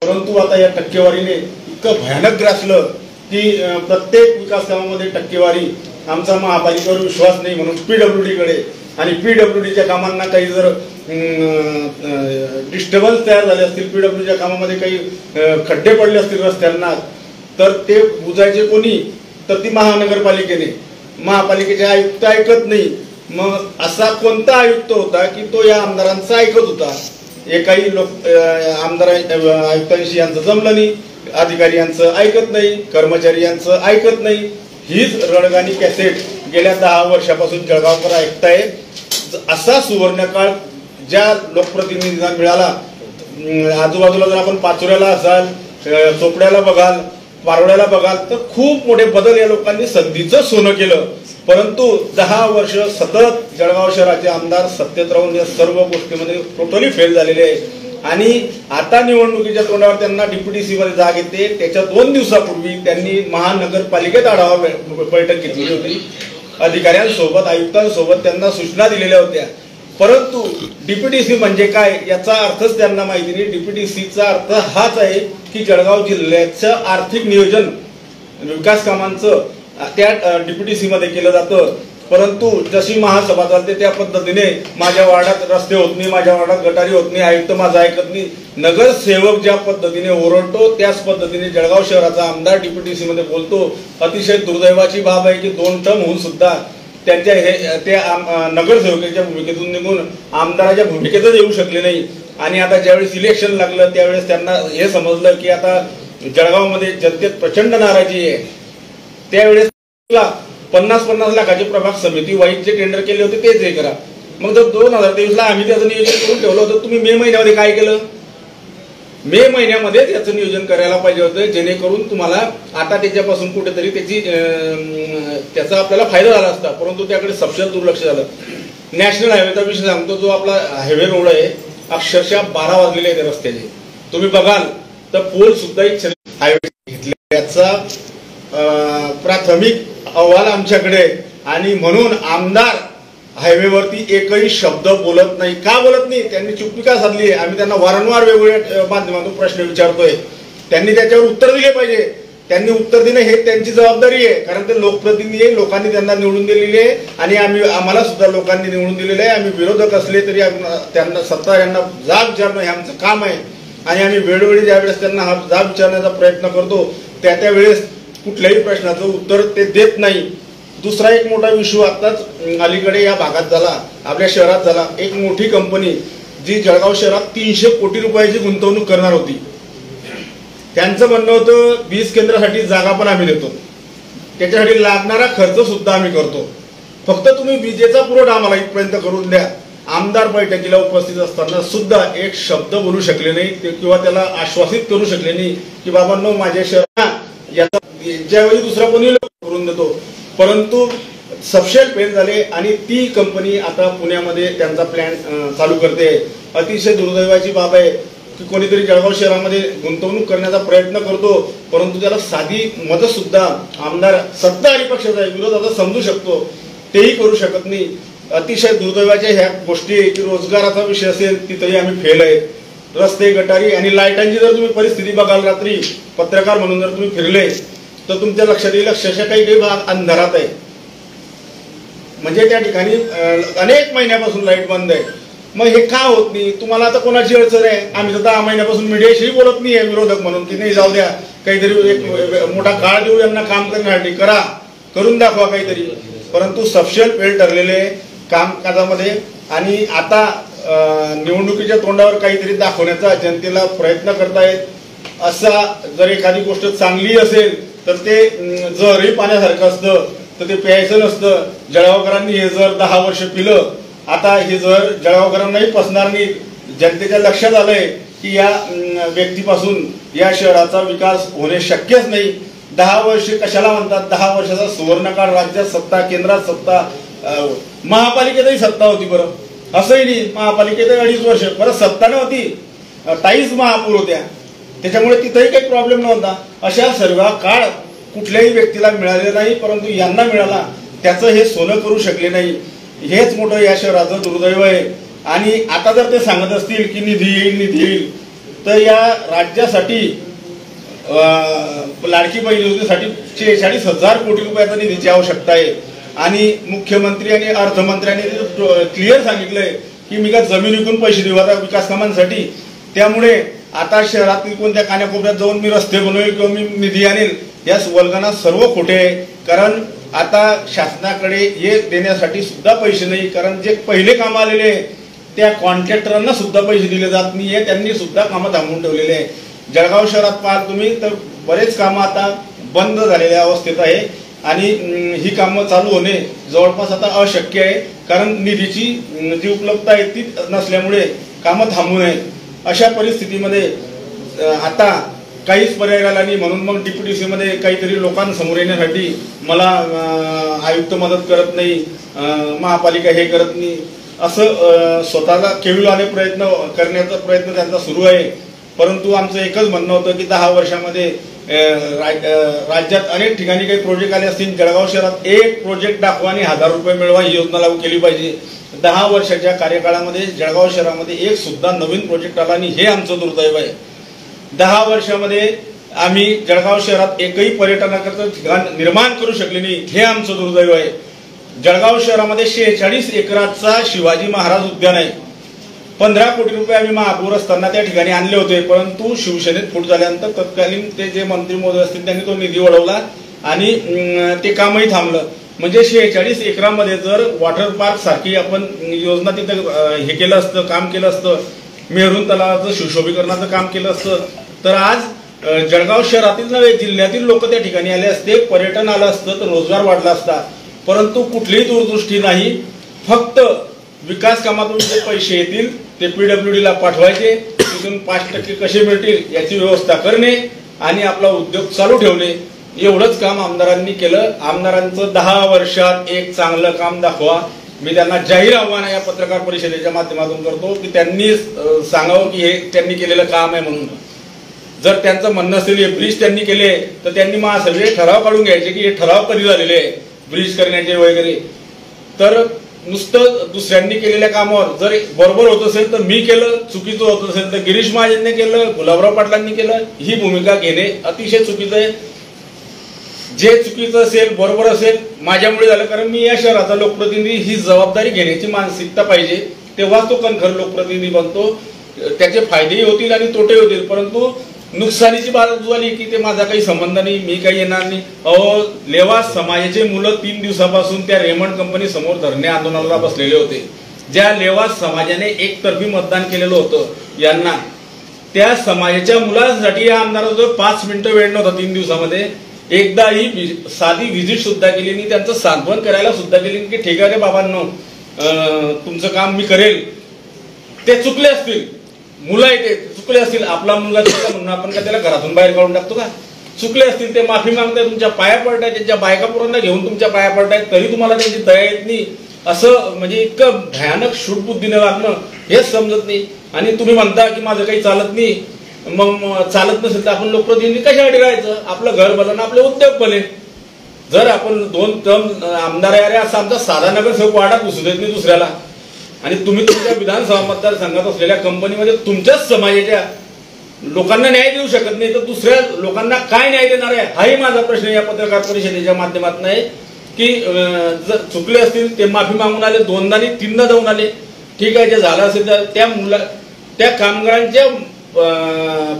परंतु आता या टक्केवारीने इतकं भयानक ग्रासलं की प्रत्येक विकास कामामध्ये टक्केवारी, आमचा महापालिकेवर विश्वास नाही म्हणून PWD कडे, आणि PWDच्या कामांना काही जर डिस्टर्बन्स तयार झाले असतील, PWDच्या कामामध्ये काही खड्डे पडले असतील रस्त्यांना, तर ते बुजायचे कोणी, तर ती महानगरपालिकेने. महापालिकेचे आयुक्त ऐकत नाही. मग असा कोणता आयुक्त होता की तो या आमदारांचं ऐकत होता? एकाही लोक आमदार आयुक्तांशी यांचं जमलं नाही, अधिकारी यांचं ऐकत नाही, कर्मचारी यांचं ऐकत नाही. हीच रडगाणी कॅसेट गेल्या 10 वर्षापासून जळगावकर ऐकताय. असा सुवर्णकाळ ज्या लोकप्रतिनिधींना मिळाला, आजूबाजूला जर आपण पाचोऱ्याला असाल, चोपड्याला बघाल, पारोड्याला बघाल, तर खूप मोठे बदल या लोकांनी संधीचं सोनं केलं. परंतु 10 वर्ष सतत जळगाव शहराचे आमदार सत्तेत राहून या सर्व गोष्टीमध्ये टोटली फेल झालेले आहे. आणि आता निवडणुकीच्या तोंडावर त्यांना DPTC मध्ये जाग येते. त्याच्या 2 दिवसापूर्वी त्यांनी महानगरपालिकेत आढावा बैठक घेतली होती. अधिकाऱ्यांसोबत, आयुक्तांसोबत त्यांना सूचना दिलेल्या होत्या. परंतु DPTC म्हणजे काय याचा अर्थच त्यांना माहिती नाही. DPTCचा अर्थ हाच आहे की जळगाव जिल्ह्याचं आर्थिक नियोजन विकास कामांचं त्या DPTC मध्ये केलं जातं. परंतु जशी महासभा चालते त्या पद्धतीने माझ्या वार्डात रस्ते होत नाही, माझ्या वार्डात गटारी होत नाही, आयुक्त माझा ऐकत नाही. नगरसेवक ज्या पद्धतीने ओरडतो त्याच पद्धतीने जळगाव शहराचा आमदार DPTC मध्ये बोलतो. अतिशय दुर्दैवाची बाब आहे की 2 टर्म होऊन सुद्धा त्यांच्या त्या नगरसेवकाच्या भूमिकेतून निघून आमदाराच्या भूमिकेतच येऊ शकले नाही. आणि आता ज्यावेळेस इलेक्शन लागलं त्यावेळेस त्यांना हे समजलं की आता जळगावमध्ये जनतेत प्रचंड नाराजी आहे. त्यावेळेस 50-50 लाखाची प्रभाग समिती वाईटचे टेंडर केले होते तेच हे करा. मग जर 2023ला आम्ही त्याचं नियोजन करून ठेवलं होतं, तुम्ही मे महिन्यामध्ये काय केलं? मे महिन्यामध्ये त्याचं नियोजन करायला पाहिजे होतं, जेणेकरून तुम्हाला आता त्याच्यापासून कुठेतरी त्याचा आपल्याला फायदा झाला असता. परंतु त्याकडे सपशेल दुर्लक्ष झालं. नॅशनल हायवेचा विषय सांगतो, जो आपला हायवे रोड आहे, अक्षरशः 12 वाजलेले आहेत रस्त्याचे. तुम्ही बघाल तर पोल सुद्धा हायवे घेतल्याचा प्राथमिक अहवाल आमच्याकडे. आणि म्हणून आमदार हायवेवरती एकही शब्द बोलत नाही. का बोलत नाही? त्यांनी चुप्पी का साधली आहे? आम्ही त्यांना वारंवार वेगवेगळ्या माध्यमातून प्रश्न विचारतोय. त्यांनी त्याच्यावर उत्तर दिले पाहिजे. त्यांनी उत्तर देणं हे त्यांची जबाबदारी आहे, कारण ते लोकप्रतिनिधी आहे, लोकांनी त्यांना निवडून दिलेले आहे. आणि आम्हाला सुद्धा लोकांनी निवडून दिलेले आहे. आम्ही विरोधक असले तरी त्यांना सत्ताधाऱ्यांना जाब विचारणं हे आमचं काम आहे. आणि आम्ही वेळोवेळी ज्यावेळेस त्यांना हा जाब विचारण्याचा प्रयत्न करतो त्यावेळेस कुठल्याही प्रश्नाचं उत्तर ते देत नाही. दुसरा एक मोठा इश्यू आताच अलीकडे या भागात झाला, आपल्या शहरात झाला. एक मोठी कंपनी जी जळगाव शहरात 300 कोटी रुपयाची गुंतवणूक करणार होती. त्यांचं म्हणणं होतं 20 केंद्रासाठी जागा पण आम्ही देतो, त्याच्यासाठी लागणारा खर्च सुद्धा आम्ही करतो, फक्त तुम्ही विजेचा पुरवठा आम्हाला इथपर्यंत करून द्या. आमदार बैठकीला उपस्थित असताना सुद्धा एक शब्द बोलू शकले नाही किंवा त्याला आश्वासित करू शकले नाही की बाबांनो माझ्या शहरात याचा ज्यावेळी दुसरा कोणी करून देतो. परंतु सपशेल फेल झाले आणि ती कंपनी आता पुण्यामध्ये त्यांचा प्लॅन चालू करते. अतिशय दुर्दैवाची बाब आहे की कोणीतरी जळगाव शहरामध्ये गुंतवणूक करण्याचा प्रयत्न करतो, परंतु त्याला साधी मदत सुद्धा आमदार सत्ताधारी पक्षाचा आहे, विरोधाचा समजू शकतो, तेही करू शकत नाही. अतिशय दुर्दैवाच्या ह्या गोष्टी की रोजगाराचा विषय असेल तिथेही आम्ही फेल आहे. रस्ते, गटारी आणि लाईटांची जर तुम्ही परिस्थिती बघाल, रात्री पत्रकार म्हणून जर तुम्ही फिरले तर तुमच्या लक्षात येईल अक्षरशः काही भाग अंधारात आहे. म्हणजे त्या ठिकाणी अनेक महिन्यापासून लाईट बंद आहे. मग हे का होत नाही? तुम्हाला आता कोणाची अडचण आहे? आम्ही तर 10 महिन्यापासून मीडियाशी बोलत नाही आहे विरोधक म्हणून की नाही जाऊ द्या, काहीतरी एक मोठा काळ देऊ यांना काम करण्यासाठी, करून दाखवा काहीतरी. परंतु सपशेल फेल ठरलेले कामकाजामध्ये. आणि आता निवडणुकीच्या तोंडावर काहीतरी दाखवण्याचा जनतेला प्रयत्न करतायत. असा जर एखादी गोष्ट चांगली असेल तर ते जरही पाण्यासारखं असतं तर ते प्यायचं नसतं. जळगावकरांनी हे जर 10 वर्ष पिलं, आता हे जर जळगावकरांनाही पसणार नाही. जनतेच्या लक्षात आलंय की या व्यक्तीपासून या शहराचा विकास होणे शक्यच नाही. 10 वर्ष कशाला म्हणतात? 10 वर्षाचा सुवर्णकाळ. राज्यात सत्ता, केंद्रात सत्ता, महापालिकेतही सत्ता होती. बरं असंही नाही, महापालिकेत 2.5 वर्ष बरं सत्ता नव्हती, टाईज महापूर होत्या, त्याच्यामुळे तिथेही काही प्रॉब्लेम नव्हता. अशा सर्व काळ कुठल्याही व्यक्तीला मिळाले नाही, परंतु यांना मिळाला. त्याचं हे सोनं करू शकले नाही. हेच मोठं या शहराचं दुर्दैव आहे. आणि आता जर ते सांगत असतील की निधी येईल, तर या राज्यासाठी लाडकी बहीण योजनेसाठी 46,000 कोटी रुपयाचा निधीची आवश्यकता आहे आणि मुख्यमंत्री आणि अर्थमंत्र्यांनी क्लिअर सांगितलंय की मी का जमीन विकून पैसे देऊ आता विकास कामांसाठी. त्यामुळे आता शहरातील कोणत्या कान्याकोपऱ्यात जाऊन मी रस्ते बनवेल किंवा मी निधी आणेल या वल्गना सर्व खोटे आहे. कारण आता शासनाकडे हे देण्यासाठी सुद्धा पैसे नाही. कारण जे पहिले काम आलेले त्या कॉन्ट्रॅक्टरांना सुद्धा पैसे दिले जात नाहीये. त्यांनी सुद्धा कामं थांबवून ठेवलेले आहे. जळगाव शहरात पाहाल तुम्ही तर बरेच कामं आता बंद झालेल्या अवस्थेत आहे आणि ही कामं चालू होणे जवळपास आता अशक्य आहे. कारण निधीची जी उपलब्धता आहे ती नसल्यामुळे कामं थांबू नये. अशा परिस्थितीमध्ये आता काहीच पर्याय राहिला नाही. म्हणून मग DPTC मध्ये काहीतरी लोकांसमोर येण्यासाठी मला आयुक्त मदत करत नाही, महापालिका हे करत नाही असं स्वतःला केविलवाने प्रयत्न करण्याचा प्रयत्न त्यांचा सुरू आहे. परंतु आमचं एकच म्हणणं होतं की 10 वर्षामध्ये राज्यात अनेक ठिकाणी काही प्रोजेक्ट आले असतील. जळगाव शहरात एक प्रोजेक्ट दाखवा आणि 1000 रुपये मिळवा ही योजना लागू केली पाहिजे. 10 वर्षाच्या कार्यकाळामध्ये जळगाव शहरामध्ये एक सुद्धा नवीन प्रोजेक्ट आला आणि हे आमचं दुर्दैव आहे. 10 वर्षामध्ये आम्ही जळगाव शहरात एकही पर्यटनाकरता ठिकाण निर्माण करू शकले नाही हे आमचं दुर्दैव आहे. जळगाव शहरामध्ये 46 एकराचा शिवाजी महाराज उद्यान आहे. 15 कोटी रुपये आम्ही महापौर असताना त्या ठिकाणी आणले होते. परंतु शिवसेनेत फूट झाल्यानंतर तत्कालीन ते जे मंत्री महोदय असतील त्यांनी तो निधी वळवला आणि ते कामही थांबलं. म्हणजे 46 एकरामध्ये जर वॉटर पार्क सारखी आपण योजना तिथं हे केलं असतं, काम केलं असतं, मेहरून तलावाचं सुशोभीकरणाचं काम केलं असतं तर आज जळगाव शहरातील नव्हे जिल्ह्यातील लोक त्या ठिकाणी आले असते, पर्यटन आलं असतं तर रोजगार वाढला असता. परंतु कुठलीही दूरदृष्टी नाही. फक्त विकास कामातून जे पैसे येतील ते PWD ला पाठवायचे, तिथून 5% कसे मिळतील याची व्यवस्था करणे आणि आपला उद्योग चालू ठेवणे एवढंच काम आमदारांनी केलं. आमदारांचं 10 वर्षात एक चांगलं काम दाखवा. मी त्यांना जाहीर आव्हान या पत्रकार परिषदेच्या माध्यमातून करतो की त्यांनी सांगावं की हे त्यांनी केलेलं काम आहे म्हणून. जर त्यांचं म्हणणं असेल हे ब्रिज त्यांनी केले तर त्यांनी सगळे ठराव काढून घ्यायचे की हे ठराव कधी झालेले आहे ब्रिज करण्याचे वगैरे. तर नुसतं दुसऱ्यांनी केलेल्या कामावर जर बरोबर होत असेल तर मी केलं, चुकीचं होत असेल तर गिरीश महाजनने केलं, गुलाबराव पाटलांनी केलं ही भूमिका घेणे अतिशय चुकीचं आहे. जे चुकीचं असेल बरोबर असेल माझ्यामुळे झालं कारण मी या शहराचा लोकप्रतिनिधी ही जबाबदारी घेण्याची मानसिकता पाहिजे. तेव्हाच तो कणखर लोकप्रतिनिधी बनतो. त्याचे फायदेही होतील आणि तोटे होतील. परंतु नुकसानीची बाजू झाली की ते माझा काही संबंध नाही, मी काही येणार नाही. लेवास समाजाचे मुलं 3 दिवसापासून त्या रेमंड कंपनी समोर धरणे आंदोलनाला बसलेले होते. ज्या लेवास समाजाने एकतर्फी मतदान केलेलं होतं यांना, त्या समाजाच्या मुलांसाठी या आमदाराजवळ 5 मिनिटं वेळ नव्हता 3 दिवसामध्ये. एकदाही साधी व्हिजिट सुद्धा केली नाही, त्यांचं सांत्वन करायला सुद्धा केली की ठीक आहे रे बाबांनो तुमचं काम मी करेल. ते चुकले असतील, मुलं आहे ते चुकले असतील, आपला मुलगा चुकला म्हणून आपण का त्याला घरातून बाहेर काढून टाकतो का? चुकले असतील ते माफी मागताय, तुमच्या पाया पडतायत, त्यांच्या बायका पोरांना घेऊन तुमच्या पाया पडतायत तरी तुम्हाला त्यांची दया येत नाही. असं म्हणजे इतकं भयानक शूटबुद्धीने वागणं हेच समजत नाही. आणि तुम्ही म्हणता की माझं काही चालत नाही, मग चालत नसेल तर आपण लोकप्रतिनिधी कशासाठी राहायचं? आपलं घर भलं आपले उद्योग भले. जर आपण 2 टर्म आमदार आहे असं आमचा साधा नगरसेवक वाढा घुसू देत नाही दुसऱ्याला आणि तुम्ही तुमच्या विधानसभा मतदारसंघात असलेल्या कंपनीमध्ये तुमच्याच समाजाच्या लोकांना न्याय देऊ शकत नाही तर दुसऱ्या लोकांना काय न्याय देणार आहे? हाही माझा प्रश्न या पत्रकार परिषदेच्या माध्यमातून आहे की जर चुकले असतील ते माफी मागून आले, 2दा नाही 3दा जाऊन आले, ठीक आहे. जे झालं असेल तर त्या कामगारांच्या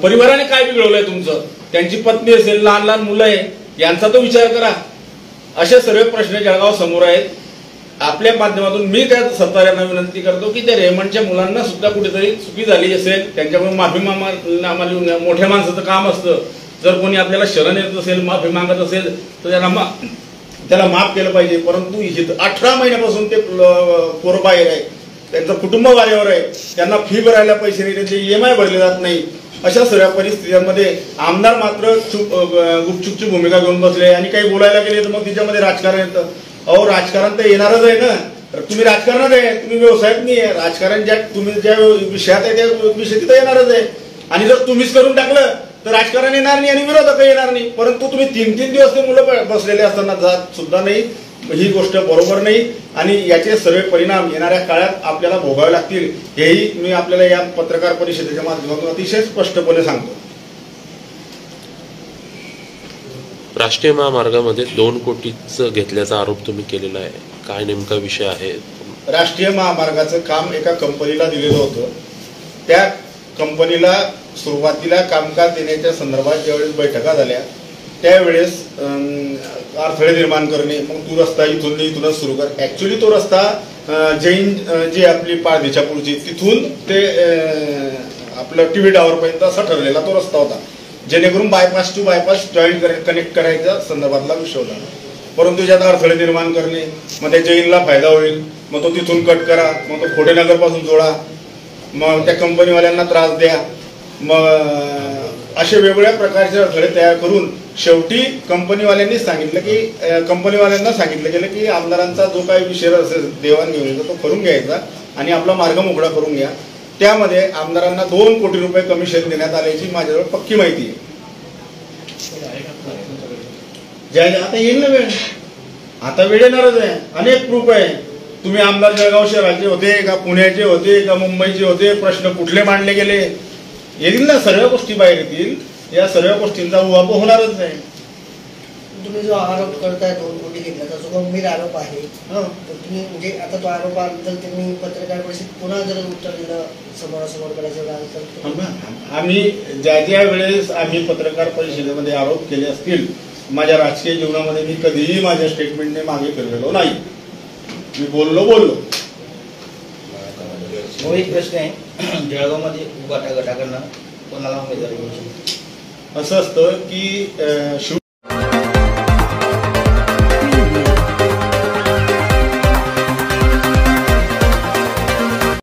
परिवाराने काय बिघडवलंय तुमचं? त्यांची पत्नी असेल, लहान लहान मुलं आहे, यांचा तो विचार करा. असे सर्व प्रश्न जळगाव समोर आहेत. आपल्या माध्यमातून मी त्या सरकारला विनंती करतो की त्या रेमंडच्या मुलांना सुद्धा कुठेतरी चुकी झाली असेल त्यांच्याकडून माफी मागायला मोठ्या माणसाचं काम असतं. जर कोणी आपल्याला शरण येत असेल, माफी मागत असेल तर त्याला माफ केलं पाहिजे. परंतु 18 महिन्यापासून ते पोरं बाहेर आहे, त्यांचं कुटुंब वाऱ्यावर आहे, त्यांना फी भरायला पैसे नाही, त्यांचे EMI भरले जात नाही. अशा सर्व परिस्थितीमध्ये आमदार मात्र गुपचूपची भूमिका घेऊन बसले आणि काही बोलायला गेले तर मग तिच्यामध्ये राजकारण येतं. राजकारण तर येणारच आहे ना. तुम्ही राजकारणात आहे, तुम्ही व्यवसायात नाही आहे. राजकारण तुम्ही ज्या विषयात आहे त्या विषय तिथं येणारच आहे. आणि जर तुम्हीच करून टाकलं तर राजकारण येणार नाही आणि विरोधक येणार नाही. परंतु तुम्ही 3-3 दिवस ते मुलं बसलेले असताना जात सुद्धा नाही ही गोष्ट बरोबर नाही आणि याचे सर्व परिणाम येणाऱ्या काळात आपल्याला भोगावे लागतील, हेही मी आपल्याला या पत्रकार परिषदेच्या माध्यमातून अतिशय स्पष्टपणे सांगतो. राष्ट्रीय महामार्गामध्ये 2 कोटीचं घेतल्याचा आरोप तुम्ही केलेला आहे, काय नेमका विषय आहे? राष्ट्रीय महामार्गाचं काम एका कंपनीला दिलेलं होतं. त्या कंपनीला सुरुवातीला कामकाज देण्याच्या संदर्भात ज्यावेळेस बैठका झाल्या त्यावेळेस अडथळे निर्माण करणे, मग तो रस्ता इथूनच सुरू कर. ॲक्च्युली तो रस्ता जैन जी आपली पाळदीच्या पुढची तिथून ते आपलं टी व्ही टावरपर्यंत असा ठरलेला तो रस्ता होता, जेणेकरून bypass to bypass joint connect करायचा संदर्भातला विषय होता. परंतु त्यात अडथळे निर्माण करणे, मग त्या जैनला फायदा होईल, मग तो तिथून कट करा, मग तो खोडेनगरपासून जोडा, मग त्या कंपनीवाल्यांना त्रास द्या, मग असे वेगवेगळ्या प्रकारचे अडथळे तयार करून शेवटी कंपनीवाल्यांना सांगितलं गेलं की आमदारांचा जो काही विषय असेल देवाणघेवाणीचा तो करून घ्यायचा आणि आपला मार्ग मोकळा करून घ्या. त्यामध्ये आमदारांना 2 कोटी रुपये कमिशन देण्यात आल्याची माझ्याजवळ पक्की माहिती आहे. आता येईल ना वेळ, आता वेळ येणारच आहे. अनेक प्रूफ आहे. तुम्ही आमदार जळगाव शहराचे होते का, पुण्याचे होते का, मुंबईचे होते, प्रश्न कुठले मांडले गेले, येतील ना, सर्व गोष्टी बाहेर येतील. या सर्व गोष्टींचा उहापोह होणारच नाही. तुम्ही जो आरोप करताय 2 कोटी घेतल्याचा जो गंभीर आरोप आहे, तर तुम्ही म्हणजे आता तो आरोपाबद्दल तुम्ही पत्रकार परिषद पुन्हा जर उत्तर दिलं समोरासमोर करायचं तर आम्ही ज्या वेळेस आम्ही पत्रकार परिषदेमध्ये आरोप केले असतील, माझ्या राजकीय जीवनामध्ये मी कधीही माझ्या स्टेटमेंटने मागे फिरलेलो नाही. मी बोललो. एक प्रश्न आहे, जळगावमध्ये गटाकडनं कोणाला उमेदवारी घ्यायची? असं असतं की